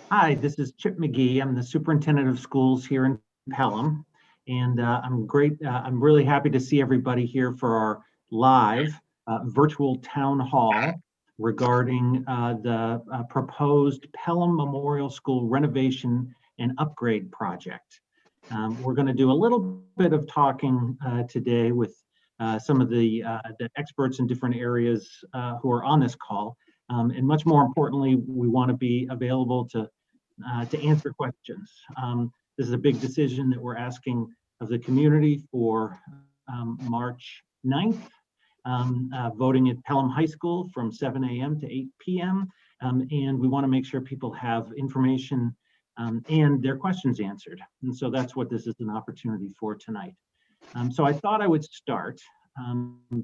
Hi, this is Chip McGee. I'm the superintendent of schools here in Pelham, and I'm really happy to see everybody here for our live virtual town hall regarding the proposed Pelham Memorial School renovation and upgrade project. We're going to do a little bit of talking today with some of the experts in different areas who are on this call. And much more importantly, we want to be available to answer questions. This is a big decision that we're asking of the community for March 9th, voting at Pelham High School from 7 a.m. to 8 p.m. And we want to make sure people have information and their questions answered. And so that's what this is an opportunity for tonight. So I thought I would start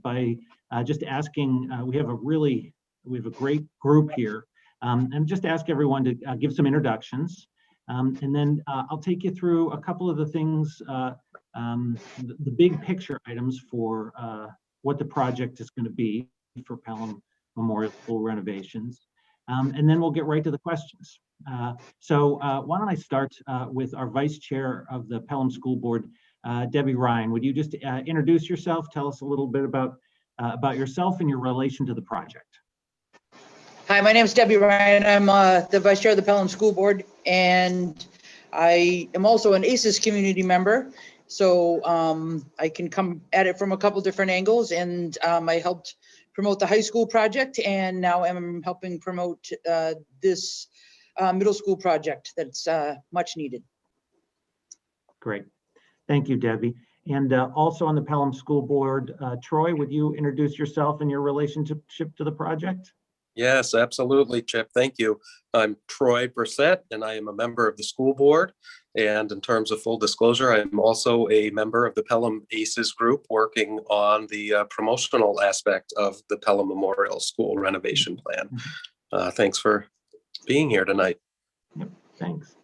by just asking, we have a great group here, and just ask everyone to give some introductions. And then I'll take you through a couple of the things, the big picture items for what the project is going to be for Pelham Memorial School renovations. And then we'll get right to the questions. So why don't I start with our Vice Chair of the Pelham School Board, Debbie Ryan. Would you just introduce yourself, tell us a little bit about yourself and your relation to the project? Hi, my name is Debbie Ryan. I'm the Vice Chair of the Pelham School Board, and I am also an ACES community member. So I can come at it from a couple different angles, and I helped promote the high school project, and now I'm helping promote this middle school project that's much needed. Great. Thank you, Debbie. And also on the Pelham School Board, Troy, would you introduce yourself and your relationship to the project? Yes, absolutely, Chip. Thank you. I'm Troy Bressette, and I am a member of the school board. And in terms of full disclosure, I'm also a member of the Pelham ACES group working on the promotional aspect of the Pelham Memorial School renovation plan. Thanks for being here tonight. Yep, thanks.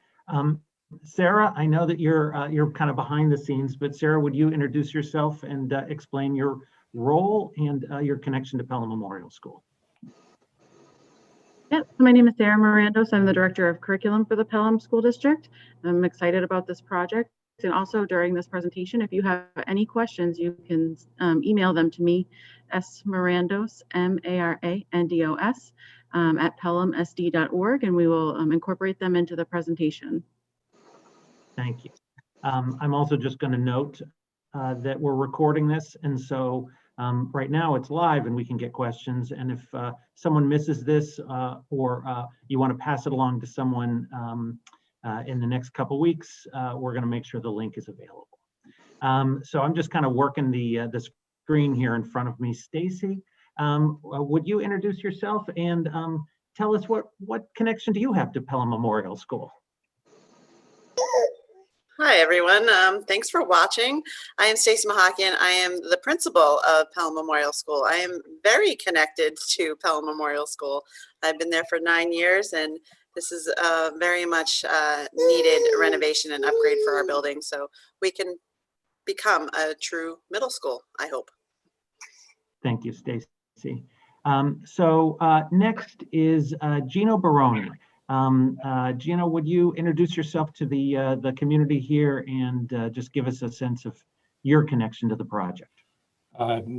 Sarah, I know that you're kind of behind the scenes, but Sarah, would you introduce yourself and explain your role and your connection to Pelham Memorial School? Yep, my name is Sarah Marandos. I'm the Director of Curriculum for the Pelham School District. I'm excited about this project. And also during this presentation, if you have any questions, you can email them to me, smarandos, M-A-R-A-N-D-O-S, at pelhamsd.org, and we will incorporate them into the presentation. Thank you. I'm also just going to note that we're recording this, and so right now it's live and we can get questions. And if someone misses this or you want to pass it along to someone in the next couple weeks, we're going to make sure the link is available. So I'm just kind of working the screen here in front of me. Stacy, would you introduce yourself and tell us what connection do you have to Pelham Memorial School? Hi, everyone. Thanks for watching. I am Stacey Mohawk. I am the principal of Pelham Memorial School. I am very connected to Pelham Memorial School. I've been there for 9 years, and this is a very much needed renovation and upgrade for our building, so we can become a true middle school, I hope. Thank you, Stacy. So next is Gino Baroni. Gino, would you introduce yourself to the community here and just give us a sense of your connection to the project?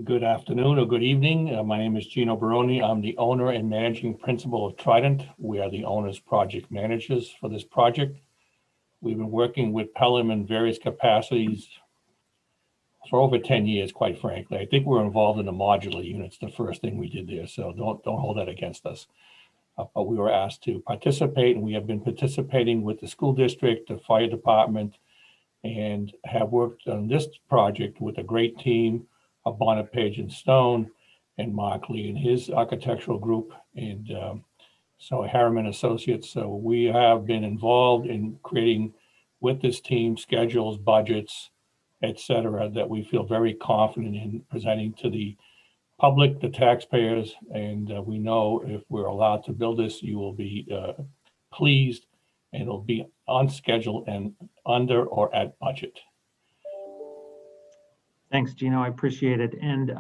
Good afternoon or good evening. My name is Gino Baroni. I'm the owner and managing principal of Trident. We are the owner's project managers for this project. We've been working with Pelham in various capacities for over 10 years, quite frankly. I think we're involved in the modular units, the first thing we did there, so don't hold that against us. But we were asked to participate, and we have been participating with the school district, the fire department, and have worked on this project with a great team of Bonnet, Page and Stone, and Mark Lee and his architectural group, and so Harriman Associates. So we have been involved in creating with this team schedules, budgets, etc., that we feel very confident in presenting to the public, the taxpayers, and we know if we're allowed to build this, you will be pleased, and it'll be on schedule and under or at budget. Thanks, Gino. I appreciate it. And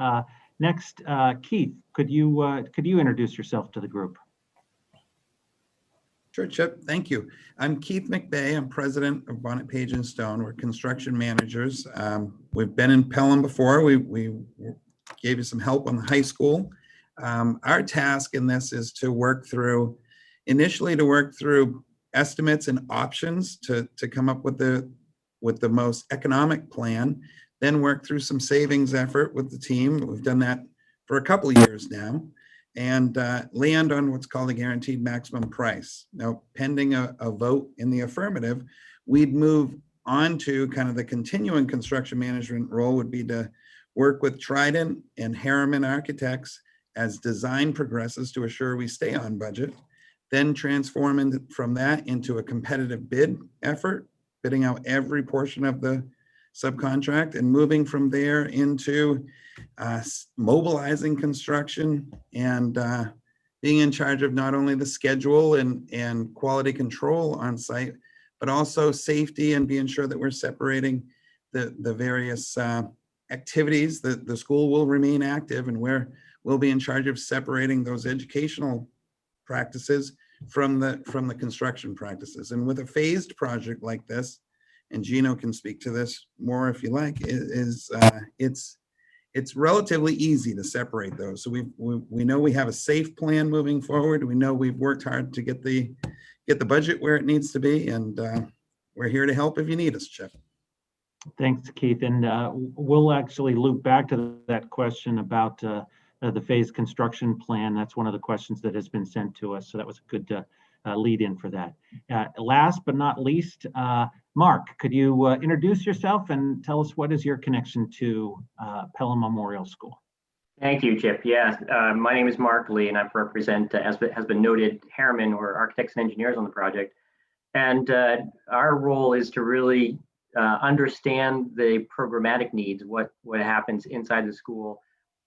next, Keith, could you introduce yourself to the group? Sure, Chip. Thank you. I'm Keith McBey. I'm president of Bonnet Page and Stone. We're construction managers. We've been in Pelham before. We gave you some help on the high school. Our task in this is to work through estimates and options to come up with the most economic plan, then work through some savings effort with the team. We've done that for a couple of years now, and land on what's called a guaranteed maximum price. Now, pending a vote in the affirmative, we'd move on to kind of the continuing construction management role would be to work with Trident and Harriman Architects as design progresses to assure we stay on budget, then transform from that into a competitive bid effort, bidding out every portion of the subcontract and moving from there into mobilizing construction and being in charge of not only the schedule and quality control on site, but also safety and being sure that we're separating the various activities that the school will remain active, and we'll be in charge of separating those educational practices from the construction practices. And with a phased project like this, and Gino can speak to this more if you like, it's relatively easy to separate those. So we know we have a safe plan moving forward. We know we've worked hard to get the budget where it needs to be, and we're here to help if you need us, Chip. Thanks, Keith. And we'll actually loop back to that question about the phased construction plan. That's one of the questions that has been sent to us. So that was a good lead in for that. Last but not least, Mark, could you introduce yourself and tell us what is your connection to Pelham Memorial School? Thank you, Chip. Yeah, my name is Mark Lee, and I represent, as has been noted, Harriman, or architects and engineers on the project. And our role is to really understand the programmatic needs, what happens inside the school,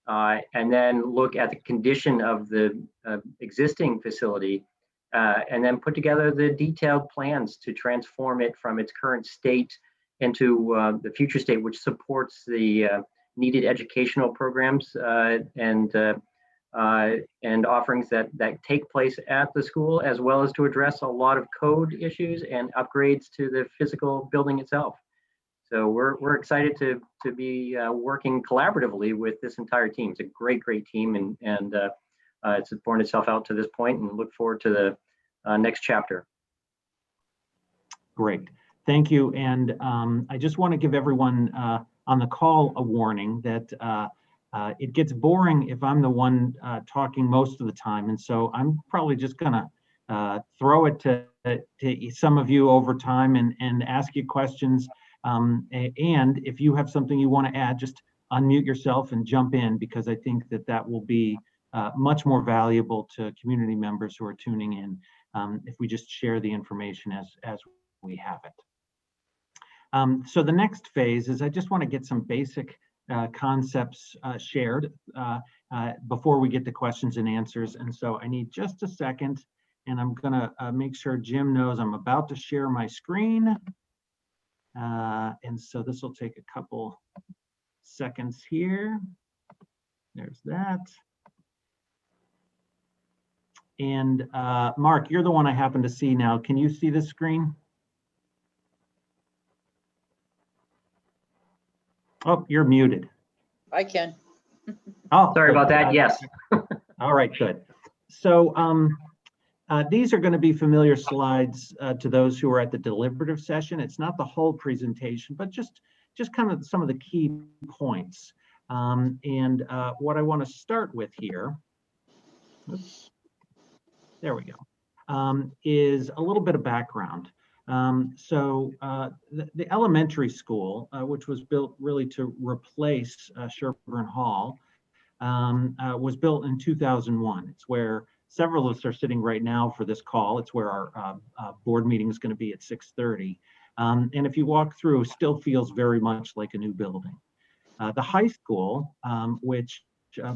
and then look at the condition of the existing facility, and then put together the detailed plans to transform it from its current state into the future state, which supports the needed educational programs and offerings that take place at the school, as well as to address a lot of code issues and upgrades to the physical building itself. So we're excited to be working collaboratively with this entire team. It's a great team, and it's borne itself out to this point, and look forward to the next chapter. Great, thank you. And I just want to give everyone on the call a warning that it gets boring if I'm the one talking most of the time. And so I'm probably just gonna throw it to some of you over time and ask you questions. And if you have something you want to add, just unmute yourself and jump in, because I think that will be much more valuable to community members who are tuning in if we just share the information as we have it. So the next phase is I just want to get some basic concepts shared before we get to questions and answers. And so I need just a second, and I'm gonna make sure Jim knows I'm about to share my screen. And so this will take a couple seconds here. There's that. And Mark, you're the one I happen to see now. Can you see the screen? Oh, you're muted. I can. Oh, Sorry about that. Yes. All right, good. So these are going to be familiar slides to those who are at the deliberative session. It's not the whole presentation, but just kind of some of the key points. And what I want to start with here, oops, there we go, is a little bit of background. So the elementary school, which was built really to replace Sherburne Hall, was built in 2001. It's where several of us are sitting right now for this call. It's where our board meeting is going to be at 6:30. And if you walk through, still feels very much like a new building. The high school, which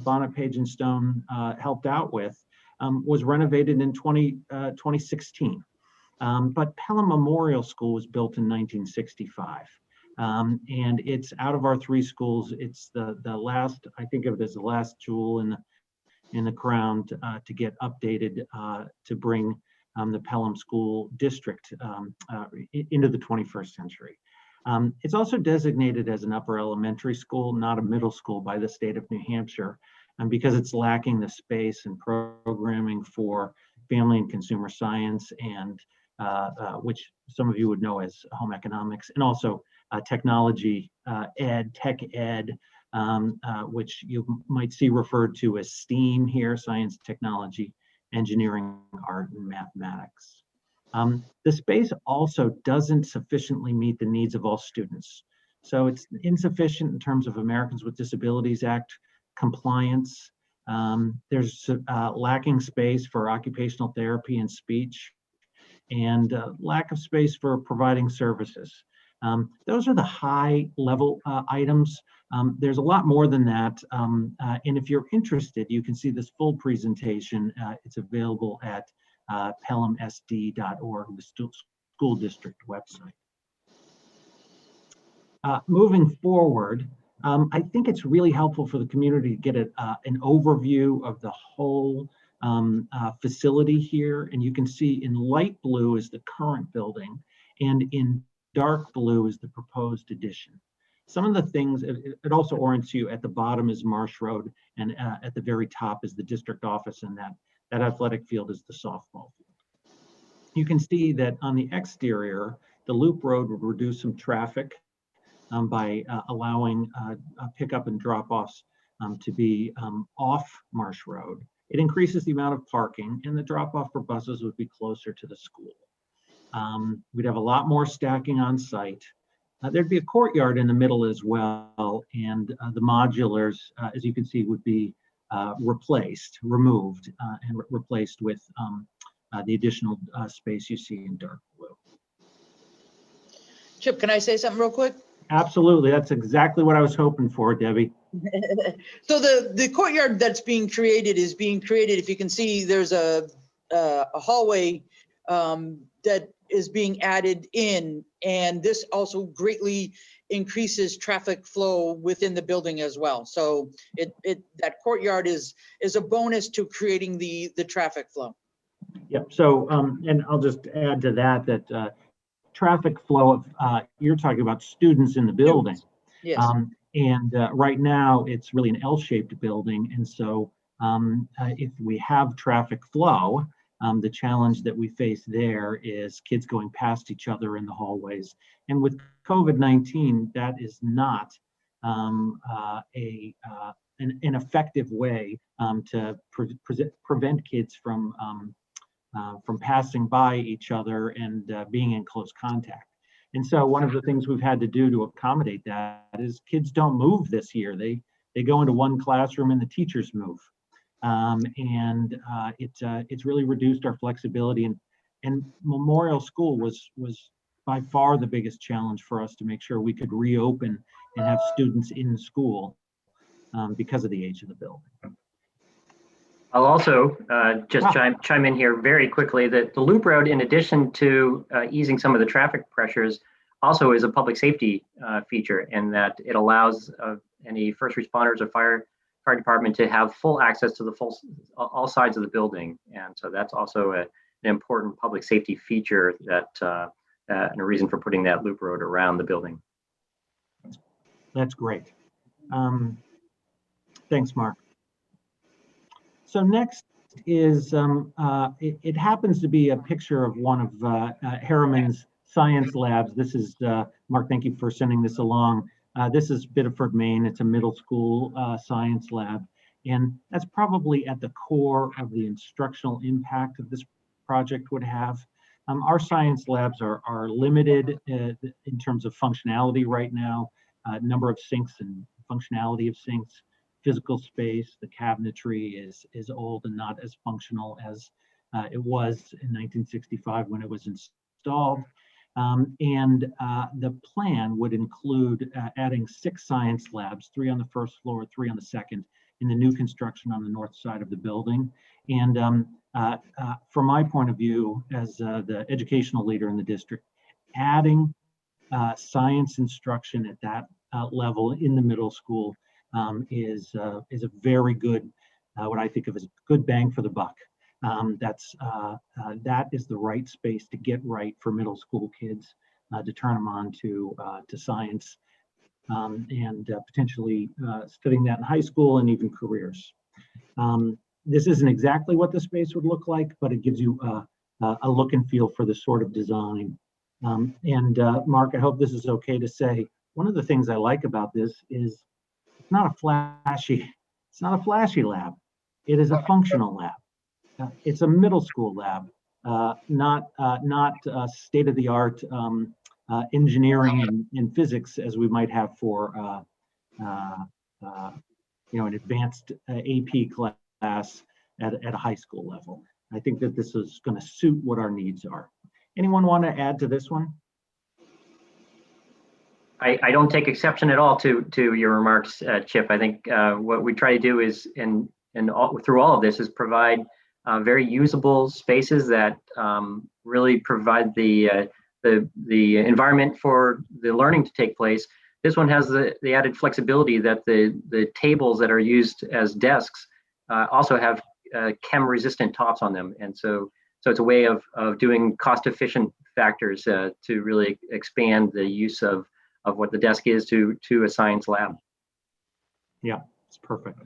Bonnet Page and Stone helped out with, was renovated in 2016. But Pelham Memorial School was built in 1965. And it's out of our three schools, it's the last, I think of it as the last jewel in the crown to get updated to bring the Pelham School District into the 21st century. It's also designated as an upper elementary school, not a middle school, by the state of New Hampshire, because it's lacking the space and programming for family and consumer science, and which some of you would know as home economics, and also technology ed, tech ed, which you might see referred to as STEAM here: science, technology, engineering, art, and mathematics. The space also doesn't sufficiently meet the needs of all students. So it's insufficient in terms of Americans with Disabilities Act compliance. There's lacking space for occupational therapy and speech, and lack of space for providing services. Those are the high level items. There's a lot more than that. And if you're interested, you can see this full presentation. It's available at pelhamsd.org, the school district website. Moving forward, I think it's really helpful for the community to get an overview of the whole facility here. And you can see in light blue is the current building, and in dark blue is the proposed addition. Some of the things, it also orients you. At the bottom is Marsh Road, and at the very top is the district office, and that athletic field is the softball field. You can see that on the exterior, the loop road would reduce some traffic by allowing pickup and drop-offs to be off Marsh Road. It increases the amount of parking, and the drop-off for buses would be closer to the school. We'd have a lot more stacking on site. There'd be a courtyard in the middle as well, and the modulars, as you can see, would be removed, and replaced with the additional space you see in dark blue. Chip, can I say something real quick? Absolutely, that's exactly what I was hoping for, Debbie. So the courtyard that's being created is being created. If you can see, there's a hallway that is being added in, and this also greatly increases traffic flow within the building as well. So that courtyard is a bonus to creating the traffic flow. Yep. So and I'll just add to that traffic flow of you're talking about students in the building. Yes. And right now it's really an L-shaped building, and so if we have traffic flow, the challenge that we face there is kids going past each other in the hallways. And with COVID-19, that is not an effective way to prevent kids from passing by each other and being in close contact. And so one of the things we've had to do to accommodate that is kids don't move this year. They go into one classroom and the teachers move. It's really reduced our flexibility, and Memorial School was by far the biggest challenge for us to make sure we could reopen and have students in school because of the age of the building. I'll also just chime in here very quickly that the loop road, in addition to easing some of the traffic pressures, also is a public safety feature in that it allows any first responders or fire department to have full access to all sides of the building. And so that's also an important public safety feature that and a reason for putting that loop road around the building. That's great. Thanks, Mark. So next is, it happens to be a picture of one of Harriman's science labs. This is, Mark, thank you for sending this along. This is Biddeford, Maine. It's a middle school science lab. And that's probably at the core of the instructional impact of this project would have. Our science labs are limited in terms of functionality right now, number of sinks and functionality of sinks, physical space. The cabinetry is old and not as functional as it was in 1965 when it was installed. The plan would include adding 6 science labs, 3 on the first floor, 3 on the second, in the new construction on the north side of the building. And from my point of view, as the educational leader in the district, adding science instruction at that level in the middle school is a very good, what I think of as a good bang for the buck. That is the right space to get right for middle school kids, to turn them on to science, and potentially studying that in high school and even careers. This isn't exactly what the space would look like, but it gives you a look and feel for the sort of design. Mark, I hope this is okay to say, one of the things I like about this is it's not a flashy lab. It is a functional lab. It's a middle school lab, not state-of-the-art engineering and physics as we might have for an advanced AP class at a high school level. I think that this is going to suit what our needs are. Anyone want to add to this one? I don't take exception at all to your remarks, Chip. I think what we try to do is, through all of this, is provide very usable spaces that really provide the environment for the learning to take place. This one has the added flexibility that the tables that are used as desks also have chem-resistant tops on them, and so it's a way of doing cost-efficient factors to really expand the use of what the desk is to a science lab. Yeah, it's perfect.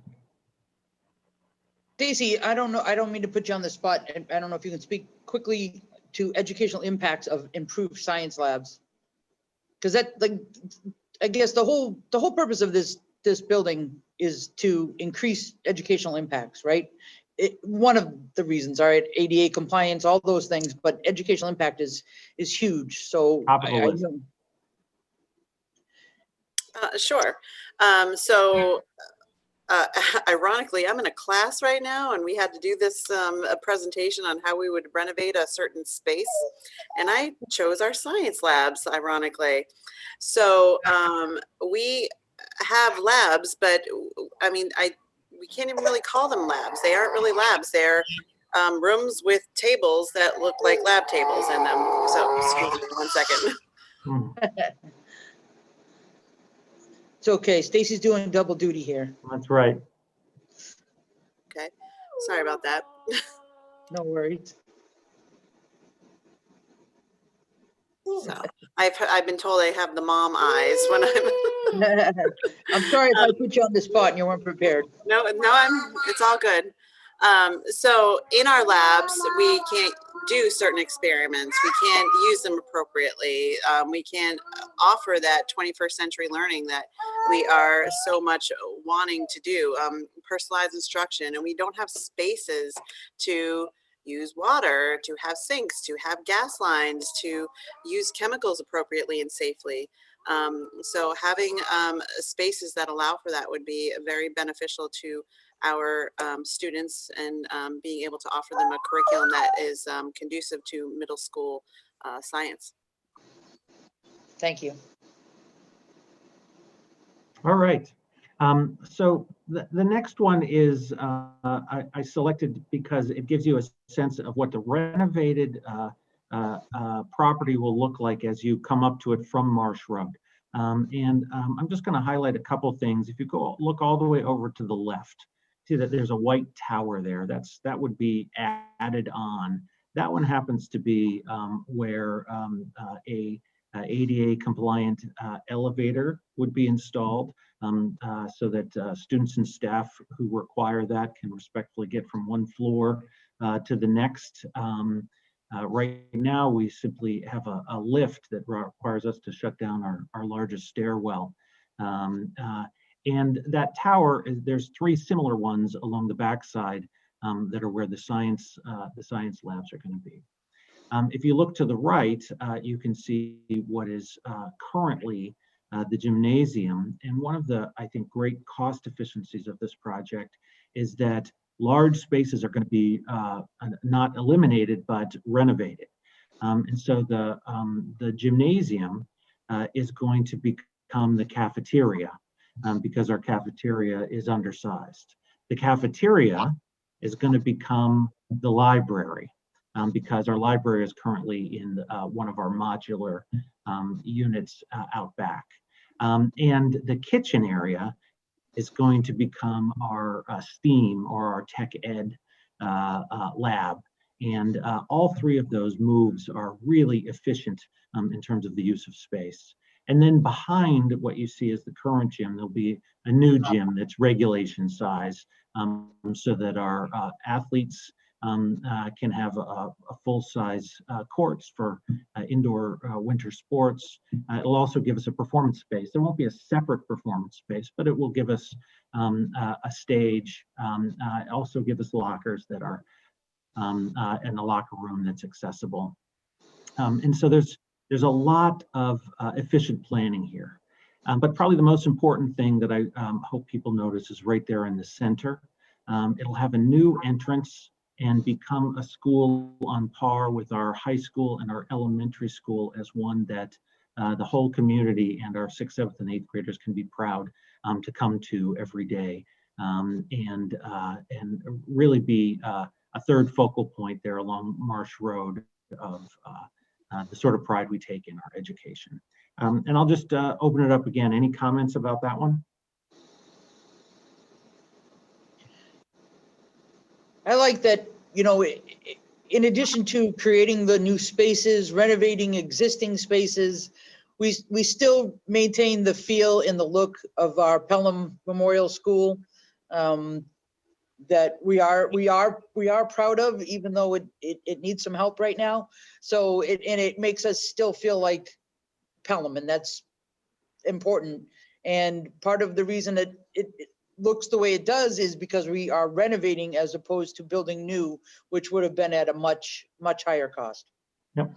Stacy, I don't know, I don't mean to put you on the spot. I don't know if you can speak quickly to educational impacts of improved science labs. Because that, like, I guess the whole purpose of this building is to increase educational impacts, right? One of the reasons, all right, ADA compliance, all those things, but educational impact is huge. So Sure. Ironically, I'm in a class right now, and we had to do this a presentation on how we would renovate a certain space, and I chose our science labs, ironically. So we have labs, but I mean, we can't even really call them labs. They aren't really labs. They're rooms with tables that look like lab tables in them. So excuse me 1 second. it's okay. Stacy's doing double duty here. That's right. Okay, sorry about that. No worries. So I've been told I have the mom eyes when I'm. I'm sorry if I put you on the spot and you weren't prepared. No, it's all good. So in our labs, we can't do certain experiments. We can't use them appropriately. We can't offer that 21st century learning that we are so much wanting to do, personalized instruction, and we don't have spaces to use water, to have sinks, to have gas lines, to use chemicals appropriately and safely. So having spaces that allow for that would be very beneficial to our students, and being able to offer them a curriculum that is conducive to middle school science. Thank you. All right. So the next one is I selected because it gives you a sense of what the renovated property will look like as you come up to it from Marsh Road. I'm just going to highlight a couple things. If you look all the way over to the left, see that there's a white tower there. That would be added on. That one happens to be where a ADA compliant elevator would be installed, so that students and staff who require that can respectfully get from one floor to the next. Right now, we simply have a lift that requires us to shut down our largest stairwell. And that tower, there's 3 similar ones along the backside that are where the science labs are going to be. If you look to the right, you can see what is currently the gymnasium. And one of the, I think, great cost efficiencies of this project is that large spaces are going to be not eliminated, but renovated. And so the gymnasium is going to become the cafeteria, because our cafeteria is undersized. The cafeteria is going to become the library, because our library is currently in one of our modular units out back. And the kitchen area is going to become our STEAM or our tech ed lab. And all three of those moves are really efficient in terms of the use of space. And then behind what you see is the current gym, there'll be a new gym that's regulation size, so that our athletes can have a full-size courts for indoor winter sports. It'll also give us a performance space. There won't be a separate performance space, but it will give us a stage, also give us lockers that are in the locker room that's accessible. And so there's a lot of efficient planning here. But probably the most important thing that I hope people notice is right there in the center. It'll have a new entrance and become a school on par with our high school and our elementary school as one that the whole community and our 6th, 7th, and 8th graders can be proud to come to every day, and really be a third focal point there along Marsh Road of the sort of pride we take in our education. And I'll just open it up again. Any comments about that one? I like that, you know, in addition to creating the new spaces, renovating existing spaces, we still maintain the feel and the look of our Pelham Memorial School that we are proud of, even though it needs some help right now. So it makes us still feel like Pelham, and that's important. And part of the reason that it looks the way it does is because we are renovating as opposed to building new, which would have been at a much higher cost. Yep.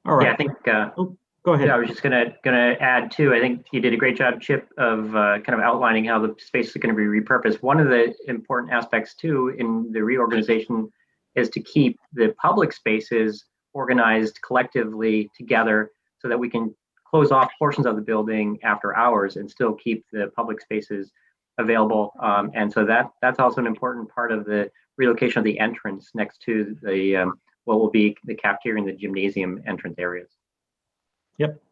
All right. Yeah, I think. Go ahead. Yeah, I was just gonna add too. I think you did a great job, Chip, of kind of outlining how the space is going to be repurposed. One of the important aspects too in the reorganization is to keep the public spaces organized collectively together so that we can close off portions of the building after hours and still keep the public spaces available. And so that's also an important part of the relocation of the entrance next to the what will be the cafeteria and the gymnasium entrance areas. Yep.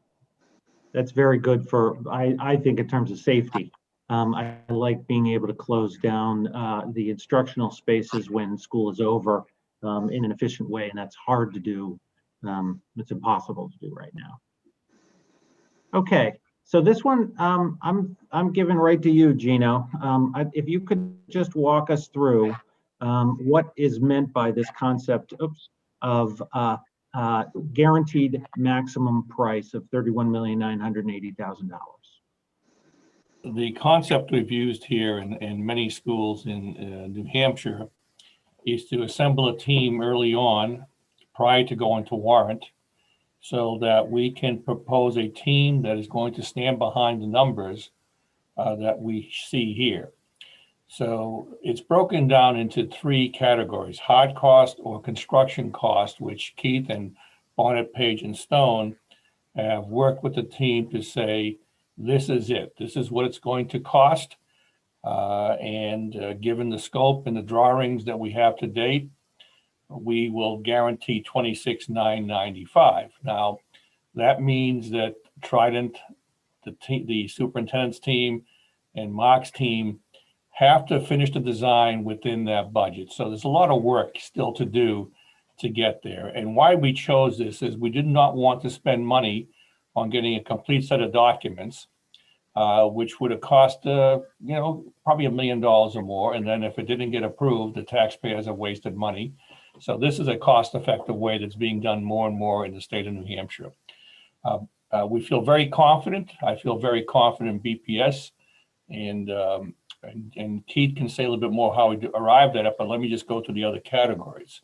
That's very good for, I think, in terms of safety. I like being able to close down the instructional spaces when school is over in an efficient way, and that's hard to do. It's impossible to do right now. Okay, so this one I'm giving right to you, Gino. If you could just walk us through what is meant by this concept of guaranteed maximum price of $31,980,000. The concept we've used here in many schools in New Hampshire is to assemble a team early on prior to going to warrant so that we can propose a team that is going to stand behind the numbers that we see here. So it's broken down into 3 categories: hard cost or construction cost, which Keith and Bonnet, Page, and Stone have worked with the team to say, this is it. This is what it's going to cost. And given the scope and the drawings that we have to date, we will guarantee $26,995. Now, that means that Trident, the superintendent's team, and Mark's team have to finish the design within that budget. So there's a lot of work still to do to get there. And why we chose this is we did not want to spend money on getting a complete set of documents, which would have cost, probably $1 million or more. And then if it didn't get approved, the taxpayers have wasted money. So this is a cost-effective way that's being done more and more in the state of New Hampshire. We feel very confident. I feel very confident in BPS, and Keith can say a little bit more how we arrived at it, but let me just go to the other categories.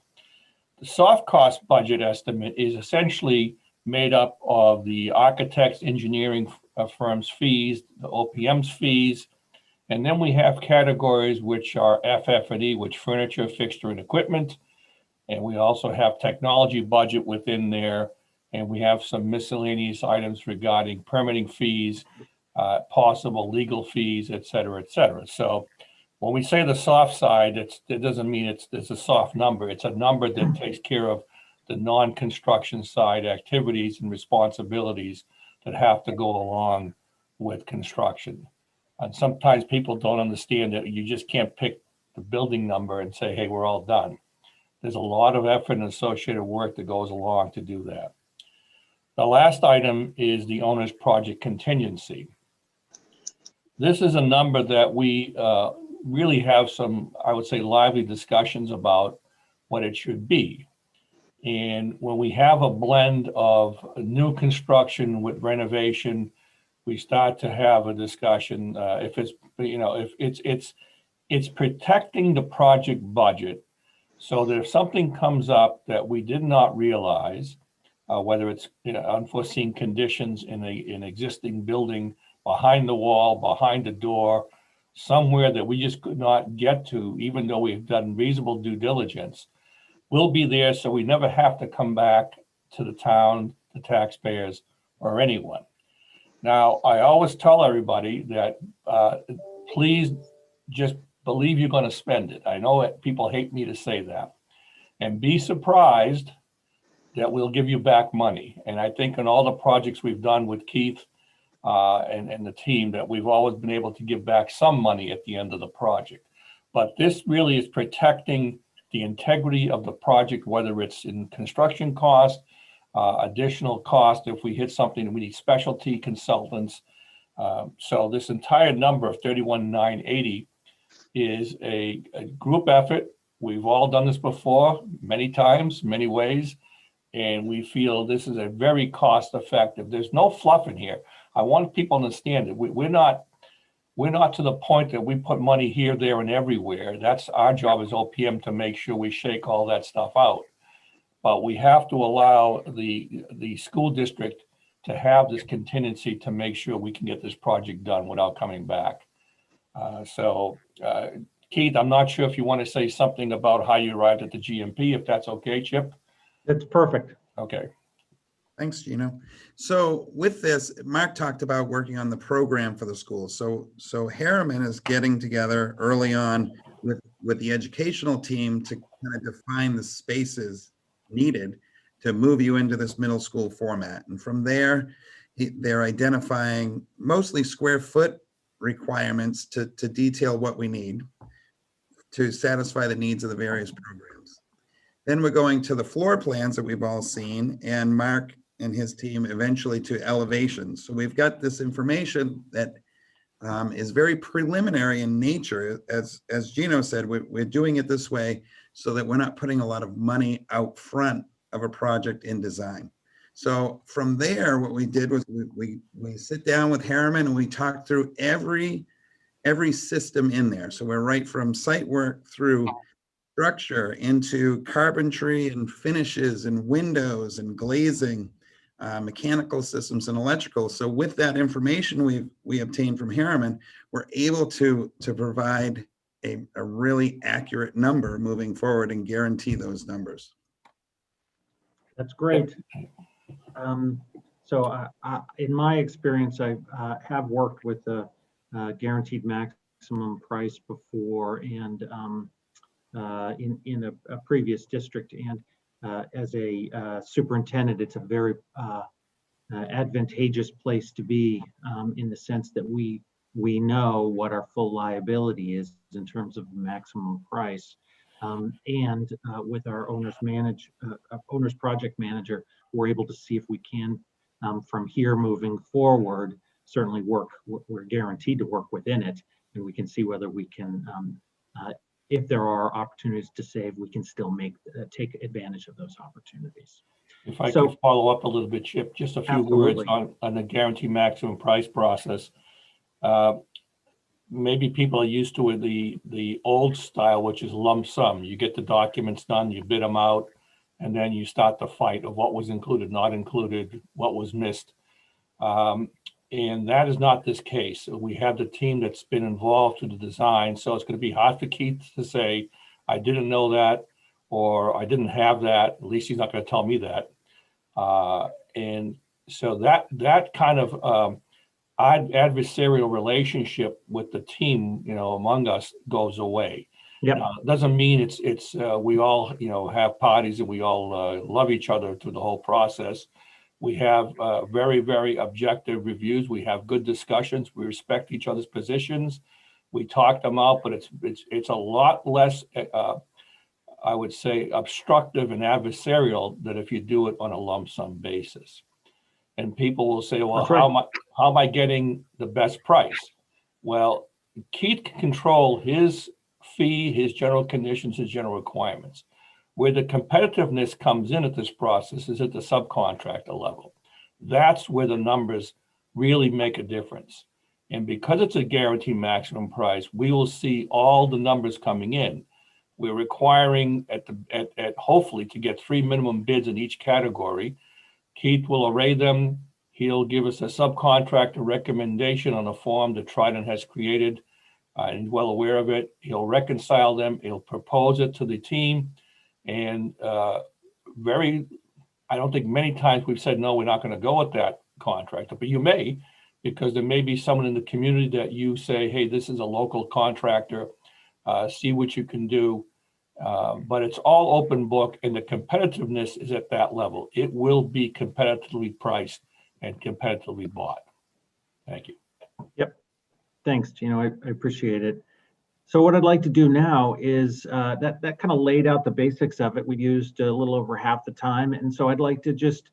The soft cost budget estimate is essentially made up of the architects, engineering firms' fees, the OPM's fees, and then we have categories which are FF&E, which furniture, fixture, and equipment. And we also have technology budget within there, and we have some miscellaneous items regarding permitting fees, possible legal fees, et cetera, et cetera. So when we say the soft side, it doesn't mean it's a soft number. It's a number that takes care of the non-construction side activities and responsibilities that have to go along with construction. And sometimes people don't understand that you just can't pick the building number and say, hey, we're all done. There's a lot of effort and associated work that goes along to do that. The last item is the owner's project contingency. This is a number that we really have some, I would say, lively discussions about what it should be. And when we have a blend of new construction with renovation, we start to have a discussion. If it's, you know, if it's protecting the project budget, so that if something comes up that we did not realize, whether it's, you know, unforeseen conditions in an existing building, behind the wall, behind the door, somewhere that we just could not get to, even though we've done reasonable due diligence, we'll be there so we never have to come back to the town, the taxpayers, or anyone. Now, I always tell everybody that please just believe you're going to spend it. I know people hate me to say that. And be surprised that we'll give you back money. And I think in all the projects we've done with Keith and the team, that we've always been able to give back some money at the end of the project. But this really is protecting the integrity of the project, whether it's in construction cost, additional cost. If we hit something, we need specialty consultants. So this entire number of 31,980 is a group effort. We've all done this before, many times, many ways, and we feel this is a very cost effective. There's no fluff in here. I want people to understand it. We're not to the point that we put money here, there, and everywhere. That's our job as OPM, to make sure we shake all that stuff out. But we have to allow the school district to have this contingency to make sure we can get this project done without coming back. Keith, I'm not sure if you want to say something about how you arrived at the GMP, if that's okay, Chip? That's perfect. Okay. Thanks, Gino. So with this, Mark talked about working on the program for the school. So Harriman is getting together early on with the educational team to kind of define the spaces needed to move you into this middle school format. And from there, they're identifying mostly square foot requirements to detail what we need to satisfy the needs of the various programs. Then we're going to the floor plans that we've all seen, and Mark and his team eventually to elevations. So we've got this information that is very preliminary in nature. As Gino said, we're doing it this way so that we're not putting a lot of money out front of a project in design. So from there, what we did was we sit down with Harriman and we talk through every system in there. So we're right from site work through structure into carpentry and finishes and windows and glazing, mechanical systems and electrical. So with that information we obtained from Harriman, we're able to provide a really accurate number moving forward and guarantee those numbers. That's great. So in my experience, I have worked with the guaranteed maximum price before, and in a previous district, and as a superintendent, it's a very advantageous place to be, in the sense that we know what our full liability is in terms of maximum price. And with our owner's project manager, we're able to see if we can, from here moving forward, certainly we're guaranteed to work within it, and we can see whether we can, if there are opportunities to save, we can still take advantage of those opportunities. If I could follow up a little bit, Chip, just a few words on the guarantee maximum price process. Maybe people are used to the old style, which is lump sum. You get the documents done, you bid them out, and then you start the fight of what was included, not included, what was missed. And that is not this case. We have the team that's been involved to the design, so it's going to be hard for Keith to say, I didn't know that, or I didn't have that. At least he's not going to tell me that. And so that kind of adversarial relationship with the team, among us, goes away. Yep. Doesn't mean it's we all have parties and we all love each other through the whole process. We have very, very objective reviews. We have good discussions. We respect each other's positions. We talked them out, but it's a lot less, I would say, obstructive and adversarial than if you do it on a lump sum basis. And people will say, well, That's right. how am I getting the best price? Well, Keith can control his fee, his general conditions, his general requirements. Where the competitiveness comes in at this process is at the subcontractor level. That's where the numbers really make a difference. And because it's a guaranteed maximum price, we will see all the numbers coming in. We're requiring at hopefully to get 3 minimum bids in each category. Keith will array them. He'll give us a subcontractor recommendation on a form that Trident has created, and he's well aware of it. He'll reconcile them. He'll propose it to the team. And I don't think many times we've said, no, we're not going to go with that contractor, but you may, because there may be someone in the community that you say, hey, this is a local contractor, see what you can do. But it's all open book, and the competitiveness is at that level. It will be competitively priced and competitively bought. Thank you. Yep. Thanks, Gino. I appreciate it. So what I'd like to do now is that kind of laid out the basics of it. We used a little over half the time. And so I'd like to just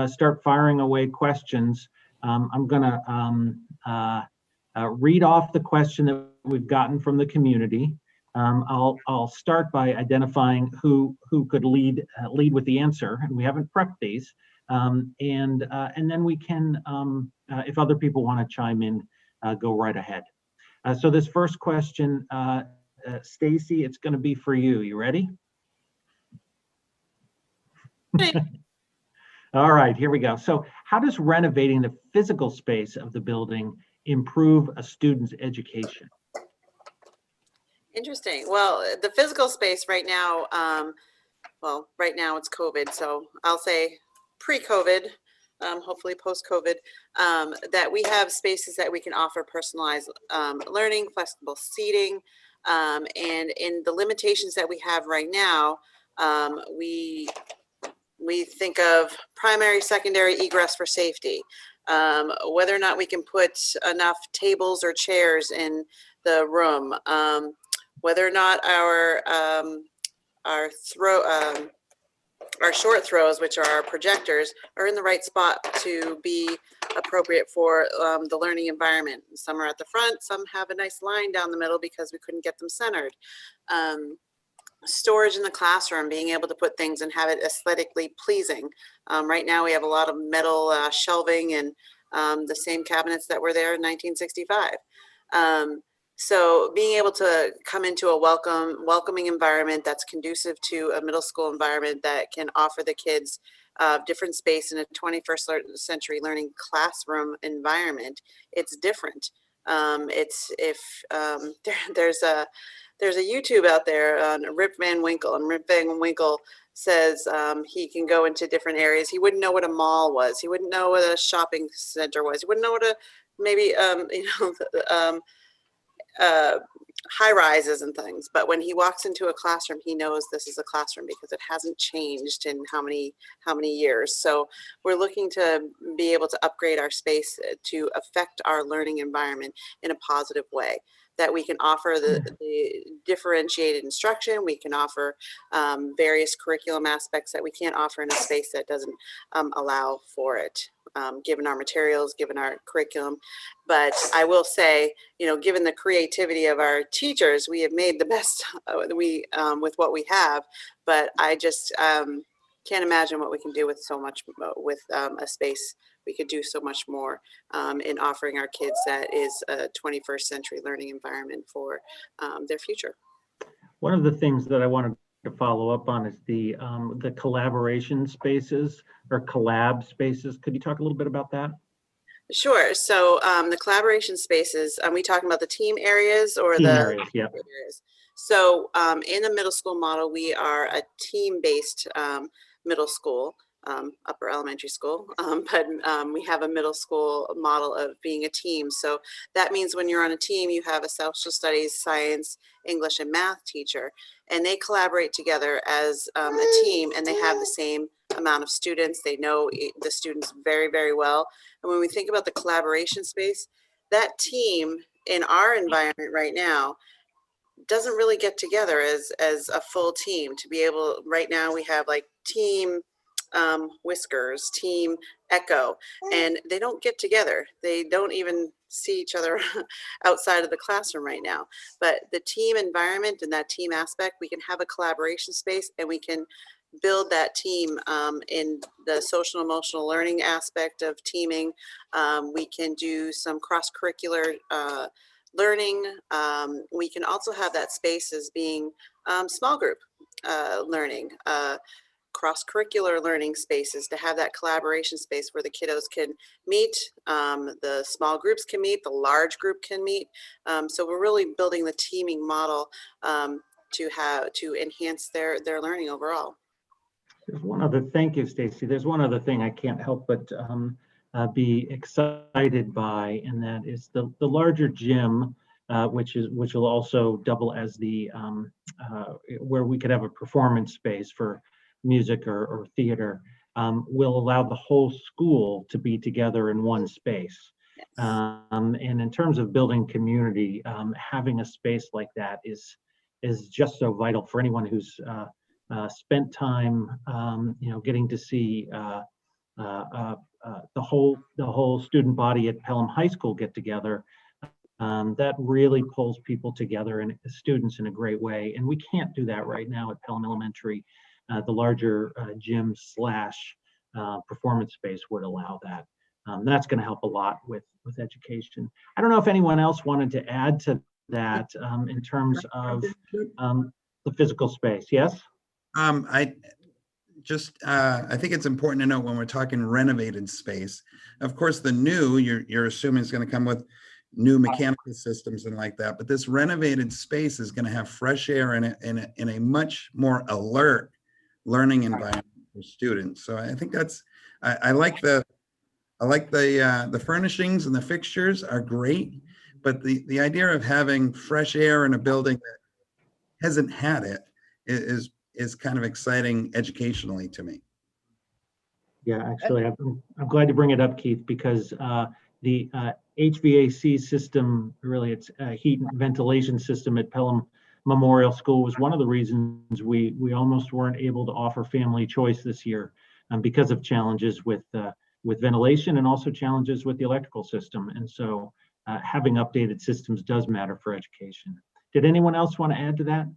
start firing away questions. I'm going to read off the question that we've gotten from the community. I'll start by identifying who could lead with the answer, and we haven't prepped these. And then we can, if other people want to chime in, go right ahead. So this first question, Stacy, it's going to be for you. You ready? All right, here we go. So how does renovating the physical space of the building improve a student's education? Interesting. Well, the physical space right now, right now it's COVID, so I'll say pre-COVID, hopefully post-COVID, that we have spaces that we can offer personalized learning, flexible seating, and in the limitations that we have right now, we think of primary, secondary egress for safety, whether or not we can put enough tables or chairs in the room, whether or not our short throws, which are our projectors, are in the right spot to be appropriate for the learning environment. Some are at the front, some have a nice line down the middle because we couldn't get them centered. Storage in the classroom, being able to put things and have it aesthetically pleasing. Right now we have a lot of metal shelving and the same cabinets that were there in 1965. So being able to come into a welcoming environment that's conducive to a middle school environment that can offer the kids different space in a 21st century learning classroom environment, it's different. There's a YouTube out there on Rip Van Winkle, and Rip Van Winkle says he can go into different areas. He wouldn't know what a mall was. He wouldn't know what a shopping center was. He wouldn't know what high rises and things, but when he walks into a classroom, he knows this is a classroom because it hasn't changed in how many years. So we're looking to be able to upgrade our space to affect our learning environment in a positive way, that we can offer the differentiated instruction. We can offer various curriculum aspects that we can't offer in a space that doesn't allow for it, given our materials, given our curriculum. But I will say, given the creativity of our teachers, we have made the best with what we have. But I just can't imagine what we can do with so much, with a space. We could do so much more in offering our kids that is a 21st century learning environment for their future. One of the things that I wanted to follow up on is the collaboration spaces or collab spaces. Could you talk a little bit about that? Sure. So the collaboration spaces, are we talking about the team areas or team the areas? Yeah. Areas? So in the middle school model, we are a team-based middle school. Upper elementary school, but we have a middle school model of being a team. So that means when you're on a team, you have a social studies, science, English, and math teacher, and they collaborate together as a team, and they have the same amount of students. They know the students very, very well. And when we think about the collaboration space, that team in our environment right now doesn't really get together as a full team to be able. Right now we have like team Whiskers, team Echo, and they don't get together. They don't even see each other outside of the classroom right now. But the team environment and that team aspect, we can have a collaboration space, and we can build that team in the social emotional learning aspect of teaming. We can do some cross-curricular learning. We can also have that space as being small group learning, cross-curricular learning spaces, to have that collaboration space where the kiddos can meet, the small groups can meet, the large group can meet. So we're really building the teaming model to enhance their learning overall. There's one other, thank you, Stacy. There's one other thing I can't help but be excited by, and that is the larger gym, which will also double as the where we could have a performance space for music or theater, will allow the whole school to be together in one space. And in terms of building community, having a space like that is just so vital for anyone who's spent time, getting to see the whole student body at Pelham High School get together. That really pulls people together and students in a great way. And we can't do that right now at Pelham Elementary. The larger gym / performance space would allow that. That's going to help a lot with education. I don't know if anyone else wanted to add to that in terms of the physical space. Yes? I think it's important to note when we're talking renovated space, of course, the new, you're assuming is going to come with new mechanical systems and like that, but this renovated space is going to have fresh air in a much more alert learning environment for students. So I think that's, I like the furnishings and the fixtures are great, but the idea of having fresh air in a building that hasn't had it is kind of exciting educationally to me. Yeah, actually, I'm glad to bring it up, Keith, because the HVAC system, really it's a heat and ventilation system at Pelham Memorial School, was one of the reasons we almost weren't able to offer family choice this year, because of challenges with ventilation and also challenges with the electrical system. And so having updated systems does matter for education. Did anyone else want to add to that?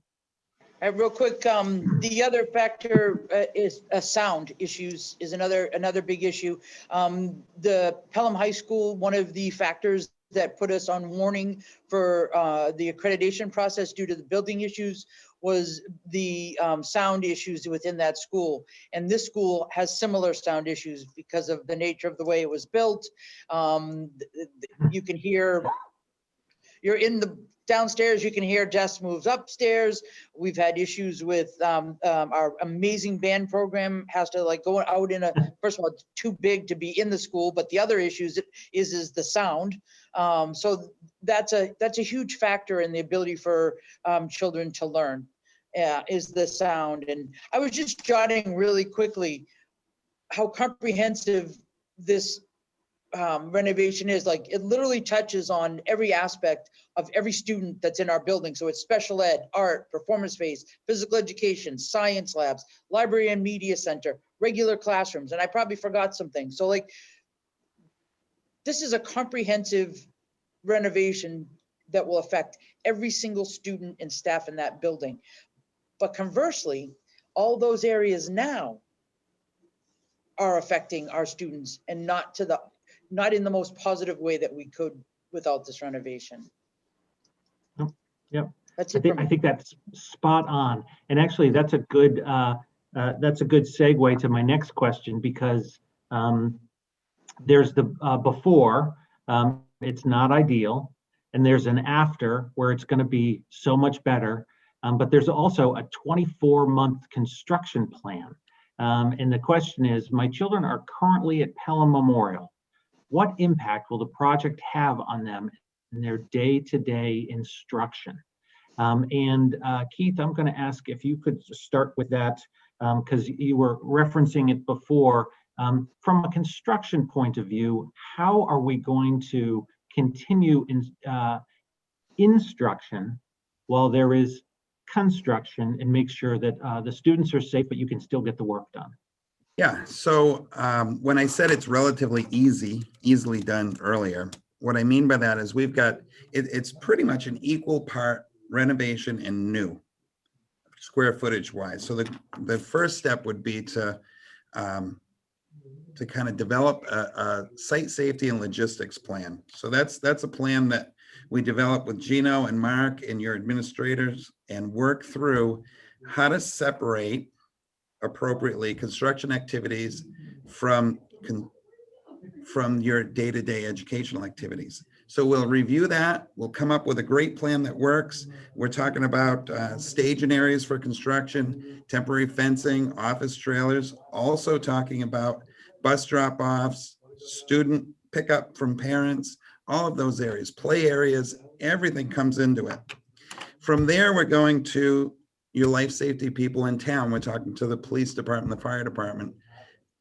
Real quick, the other factor is sound issues is another big issue. The Pelham High School, one of the factors that put us on warning for the accreditation process due to the building issues was the sound issues within that school. And this school has similar sound issues because of the nature of the way it was built. You can hear, you're in the downstairs, you can hear Jess moves upstairs. We've had issues with our amazing band program has to like go out in a, first of all, it's too big to be in the school, but the other issues is the sound. So that's a huge factor in the ability for children to learn, is the sound. And I was just jotting really quickly how comprehensive this renovation is. Like, it literally touches on every aspect of every student that's in our building. So it's special ed, art, performance space, physical education, science labs, library and media center, regular classrooms, and I probably forgot some things. So like, this is a comprehensive renovation that will affect every single student and staff in that building. But conversely, all those areas now are affecting our students, and not in the most positive way that we could without this renovation. Yep. That's I think that's spot on. And actually, that's a good segue to my next question, because there's the before, it's not ideal, and there's an after where it's going to be so much better. But there's also a 24-month construction plan. And the question is, my children are currently at Pelham Memorial. What impact will the project have on them in their day-to-day instruction? Keith, I'm going to ask if you could start with that, because you were referencing it before. From a instruction while there is construction, and make sure that the students are safe, but you can still get the work done. Yeah, so when I said it's relatively easily done earlier, what I mean by that is we've got, it's pretty much an equal part renovation and new, square footage wise. So the first step would be to kind of develop a site safety and logistics plan. So that's a plan that we develop with Gino and Mark and your administrators, and work through how to separate appropriately construction activities from your day-to-day educational activities. So we'll review that. We'll come up with a great plan that works. We're talking about staging areas for construction, temporary fencing, office trailers, also talking about bus drop-offs, student pickup from parents, all of those areas, play areas, everything comes into it. From there, we're going to your life safety people in town. We're talking to the police department, the fire department,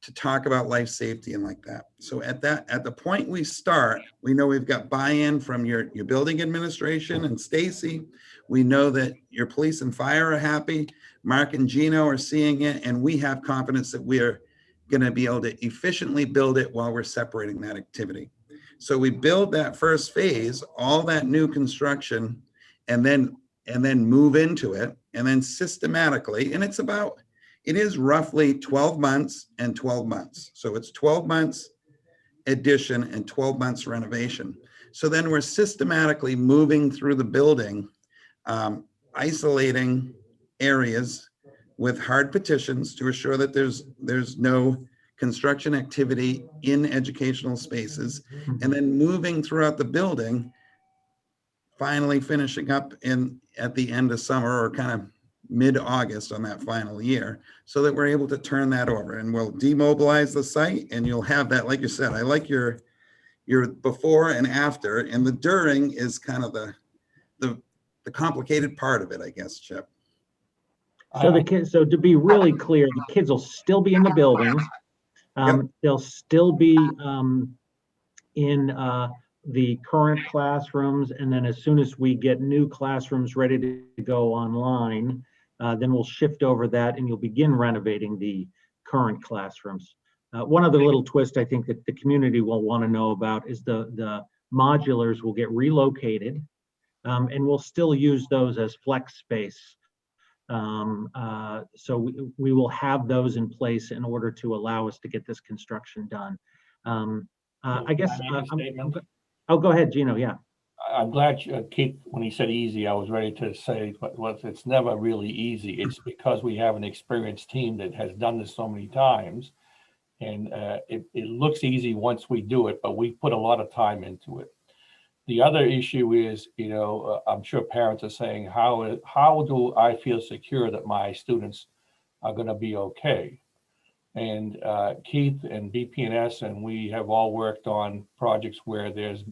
to talk about life safety and like that. So at the point we start, we know we've got buy-in from your building administration and Stacy. We know that your police and fire are happy. Mark and Gino are seeing it, and we have confidence that we are going to be able to efficiently build it while we're separating that activity. So we build that first phase, all that new construction, and then move into it, and then systematically, and it is roughly 12 months and 12 months. So it's 12 months addition and 12 months renovation. So then we're systematically moving through the building, isolating areas with hard petitions to assure that there's no construction activity in educational spaces, and then moving throughout the building, finally finishing up at the end of summer or kind of mid-August on that final year, so that we're able to turn that over, and we'll demobilize the site, and you'll have that, like you said, I like your before and after, and the during is kind of the complicated part of it, I guess, Chip. So to be really clear, the kids will still be in the building. They'll still be in the current classrooms, and then as soon as we get new classrooms ready to go online, then we'll shift over that, and you'll begin renovating the current classrooms. One other little twist I think that the community will want to know about is the modulars will get relocated, and we'll still use those as flex space. So we will have those in place in order to allow us to get this construction done. I guess, oh, go ahead, Gino, yeah. I'm glad Keith, when he said easy, I was ready to say, but it's never really easy. It's because we have an experienced team that has done this so many times, and it looks easy once we do it, but we put a lot of time into it. The other issue is, I'm sure parents are saying, how do I feel secure that my students are going to be okay? And Keith and BPNS and we have all worked on projects where there's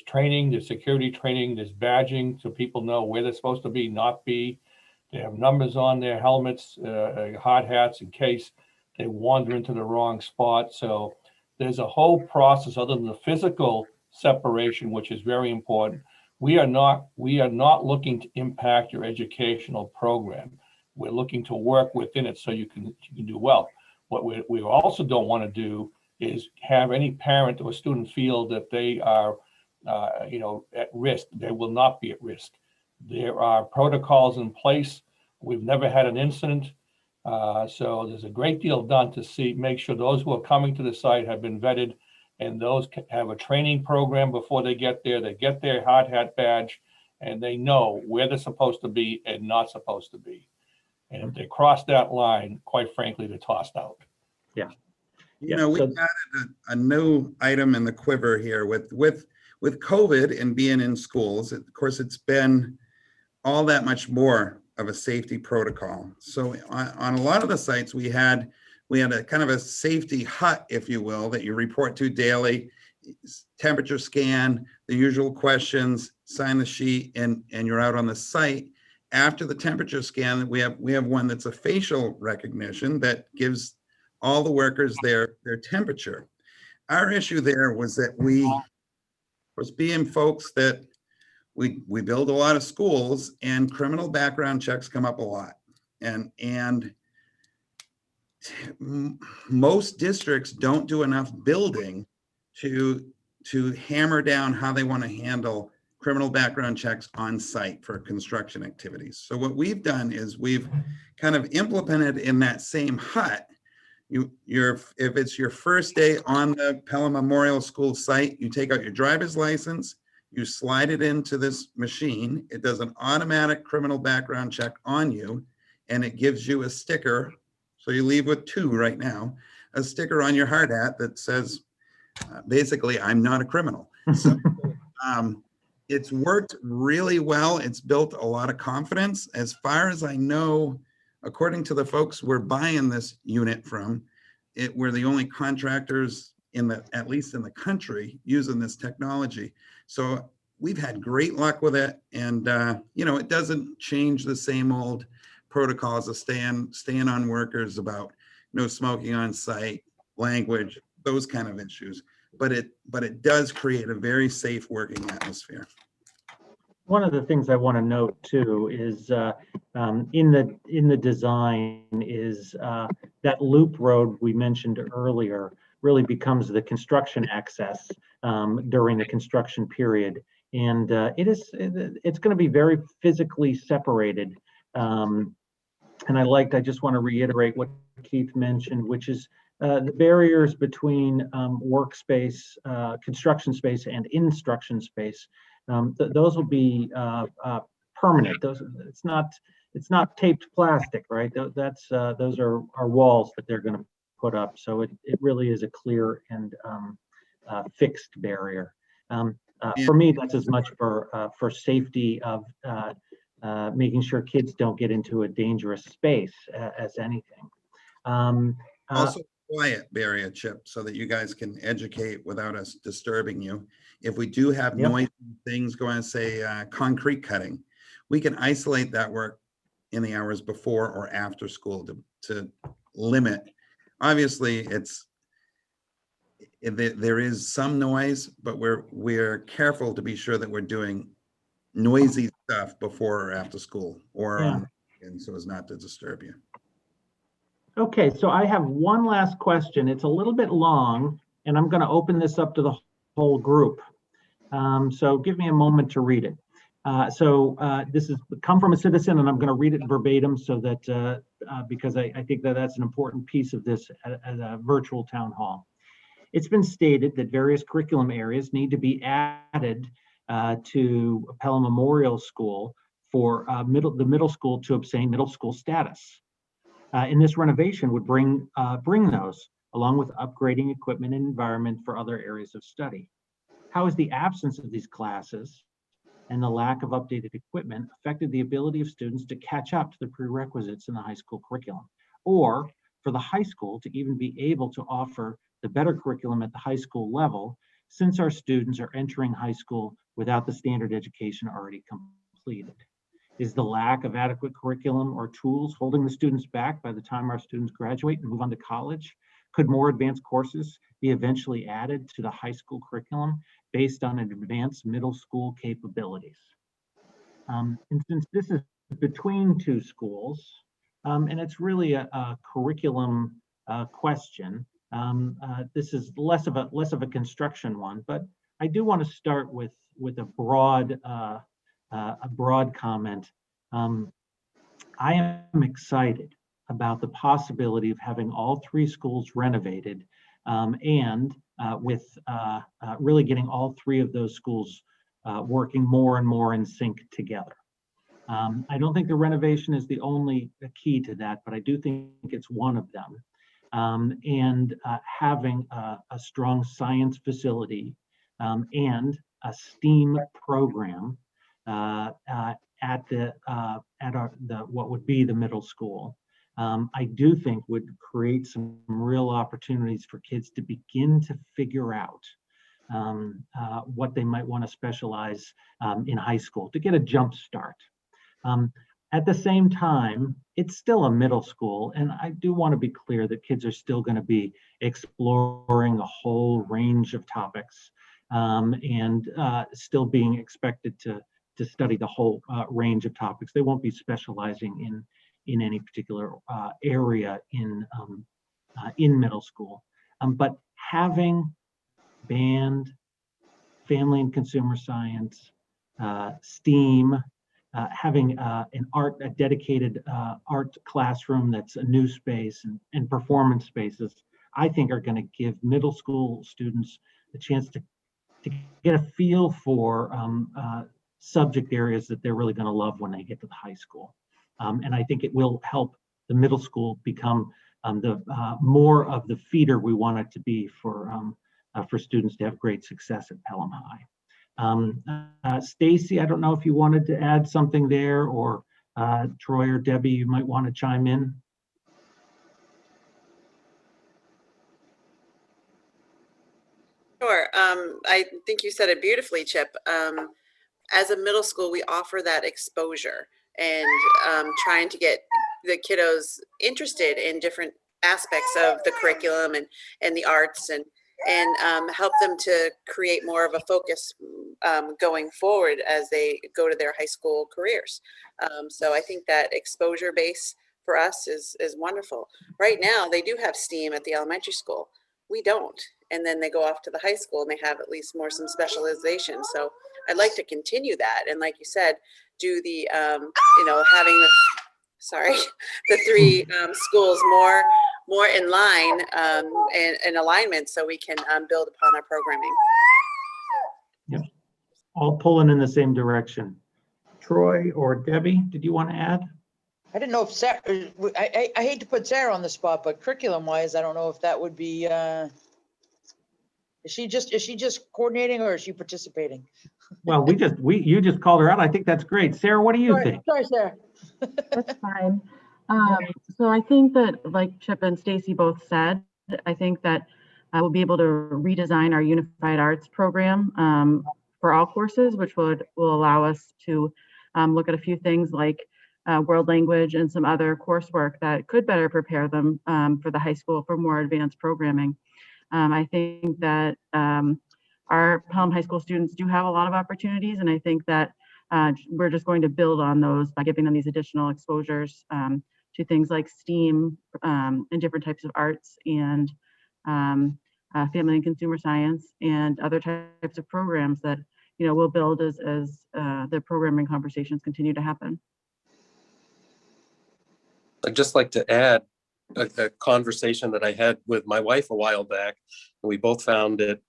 training, there's security training, there's badging, so people know where they're supposed to be, not be. They have numbers on their helmets, hard hats, in case they wander into the wrong spot. So there's a whole process other than the physical separation, which is very important. We are not looking to impact your educational program. We're looking to work within it so you can do well. What we also don't want to do is have any parent or student feel that they are at risk. They will not be at risk. There are protocols in place. We've never had an incident. So there's a great deal done to make sure those who are coming to the site have been vetted, and those have a training program before they get there. They get their hard hat badge, and they know where they're supposed to be and not supposed to be. And if they cross that line, quite frankly, they're tossed out. Yeah. We've added a new item in the quiver here with COVID and being in schools. Of course, it's been all that much more of a safety protocol. So on a lot of the sites, we had a kind of a safety hut, if you will, that you report to daily, temperature scan, the usual questions, sign the sheet, and you're out on the site. After the temperature scan, we have one that's a facial recognition that gives all the workers their temperature. Our issue there was that being folks that we build a lot of schools, and criminal background checks come up a lot. And most districts don't do enough building to hammer down how they want to handle criminal background checks on site for construction activities. So what we've done is we've kind of implemented in that same hut. If it's your first day on the Pelham Memorial School site, you take out your driver's license, you slide it into this machine, it does an automatic criminal background check on you, and it gives you a sticker. So you leave with 2 right now, a sticker on your hard hat that says, basically, I'm not a criminal. So it's worked really well. It's built a lot of confidence. As far as I know, according to the folks we're buying this unit from, we're the only contractors at least in the country using this technology. So we've had great luck with it. And, it doesn't change the same old protocols of staying on workers about no smoking on site, language, those kind of issues. But it does create a very safe working atmosphere. One of the things I want to note too is in the design is that loop road we mentioned earlier really becomes the construction access during the construction period, and it's going to be very physically separated. And I just want to reiterate what Keith mentioned, which is the barriers between workspace, construction space, and instruction space. Those will be permanent. It's not taped plastic, right? Those are walls that they're going to put up. So it really is a clear and fixed barrier. For me, that's as much for safety of making sure kids don't get into a dangerous space as anything. Also, quiet barrier, Chip, so that you guys can educate without us disturbing you. If we do have noise things going, say concrete cutting, we can isolate that work in the hours before or after school to limit. Obviously, there is some noise, but we're careful to be sure that we're doing noisy stuff before or after school, and so as not to disturb you. Okay, so I have one last question. It's a little bit long, and I'm going to open this up to the whole group. So give me a moment to read it. This has come from a citizen, and I'm going to read it verbatim so that because I think that's an important piece of this as a virtual town hall. It's been stated that various curriculum areas need to be added to Pelham Memorial School for the middle school to obtain middle school status. And this renovation would bring those, along with upgrading equipment and environment for other areas of study. How has the absence of these classes and the lack of updated equipment affected the ability of students to catch up to the prerequisites in the high school curriculum, or for the high school to even be able to offer the better curriculum at the high school level, since our students are entering high school without the standard education already completed? Is the lack of adequate curriculum or tools holding the students back by the time our students graduate and move on to college? Could more advanced courses be eventually added to the high school curriculum based on advanced middle school capabilities? And since this is between two schools, and it's really a curriculum question, this is less of a construction one, but I do want to start with a broad comment. I am excited about the possibility of having all 3 schools renovated and with really getting all 3 of those schools working more and more in sync together. I don't think the renovation is the only key to that, but I do think it's one of them. And having a strong science facility and a STEAM program at what would be the middle school, I do think would create some real opportunities for kids to begin to figure out what they might want to specialize in high school to get a jump start. At the same time, it's still a middle school, and I do want to be clear that kids are still going to be exploring a whole range of topics and still being expected to to study the whole range of topics. They won't be specializing in any particular area in middle school. But having band, family and consumer science, STEAM, having a dedicated art classroom that's a new space and performance spaces, I think are going to give middle school students the chance to get a feel for subject areas that they're really going to love when they get to the high school. And I think it will help the middle school become the more of the feeder we want it to be for students to have great success at Pelham High. Stacy, I don't know if you wanted to add something there, or Troy or Debbie, you might want to chime in. Sure. I think you said it beautifully, Chip. As a middle school, we offer that exposure and trying to get the kiddos interested in different aspects of the curriculum and the arts and help them to create more of a focus going forward as they go to their high school careers. So I think that exposure base for us is wonderful. Right now, they do have STEAM at the elementary school. We don't. And then they go off to the high school and they have at least some specialization. So I'd like to continue that. And like you said, do the, having the three schools more in line and alignment so we can build upon our programming. Yep. All pulling in the same direction. Troy or Debbie, did you want to add? I didn't know if Sarah, I hate to put Sarah on the spot, but curriculum wise, I don't know if that would be, is she just coordinating or is she participating? Well, you just called her out. I think that's great. Sarah, what do you think? Sorry, Sarah. That's fine. So I think that, like Chip and Stacy both said, I think that we'll be able to redesign our unified arts program for all courses, which will allow us to look at a few things like world language and some other coursework that could better prepare them for the high school for more advanced programming. I think that our Pelham High School students do have a lot of opportunities, and I think that we're just going to build on those by giving them these additional exposures to things like STEAM and different types of arts and family and consumer science and other types of programs that we'll build as the programming conversations continue to happen. I'd just like to add a conversation that I had with my wife a while back. We both found it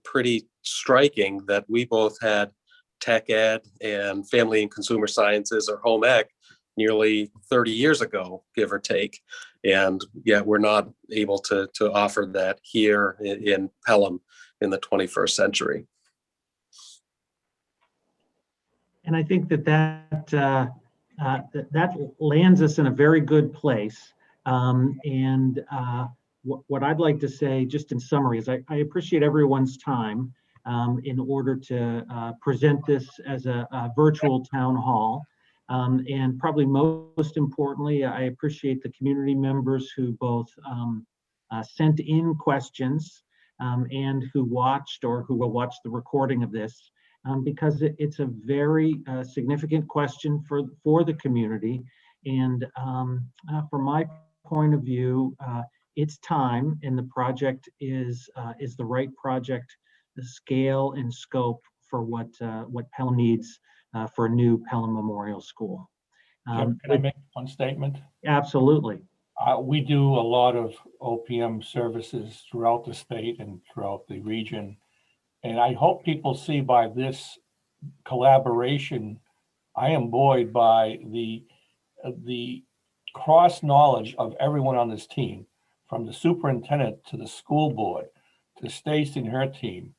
pretty striking that we both had tech ed and family and consumer sciences or home ec nearly 30 years ago, give or take. And yet we're not able to offer that here in Pelham in the 21st century. And I think that lands us in a very good place. What I'd like to say, just in summary, is I appreciate everyone's time in order to present this as a virtual town hall. And probably most importantly, I appreciate the community members who both sent in questions and who watched or who will watch the recording of this, because it's a very significant question for the community. And from my point of view, it's time, and the project is the right project, the scale and scope for what Pelham needs for a new Pelham Memorial School. Can I make one statement? Absolutely. We do a lot of OPM services throughout the state and throughout the region. And I hope people see by this collaboration, I am buoyed by the cross knowledge of everyone on this team, from the superintendent to the school board to Stacy and her team.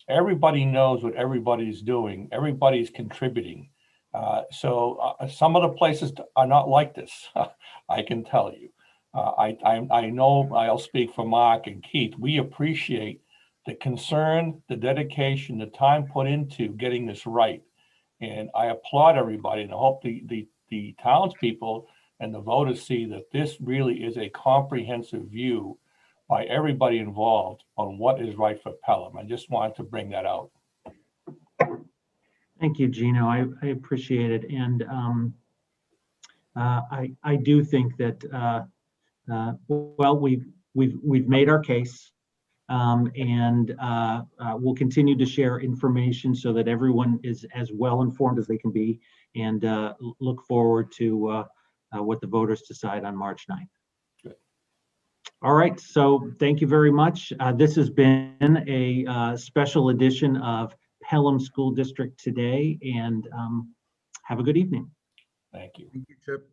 Everybody knows what everybody's doing. Everybody's contributing. So some of the places are not like this, I can tell you. I know I'll speak for Mark and Keith. We appreciate the concern, the dedication, the time put into getting this right. And I applaud everybody, and I hope the townspeople and the voters see that this really is a comprehensive view by everybody involved on what is right for Pelham. I just wanted to bring that out. Thank you, Gino. I appreciate it. And I do think that, well, we've made our case. And we'll continue to share information so that everyone is as well informed as they can be, and look forward to what the voters decide on March 9th. Good. All right, so thank you very much. This has been a special edition of Pelham School District Today, and have a good evening. Thank you. Thank you, Chip.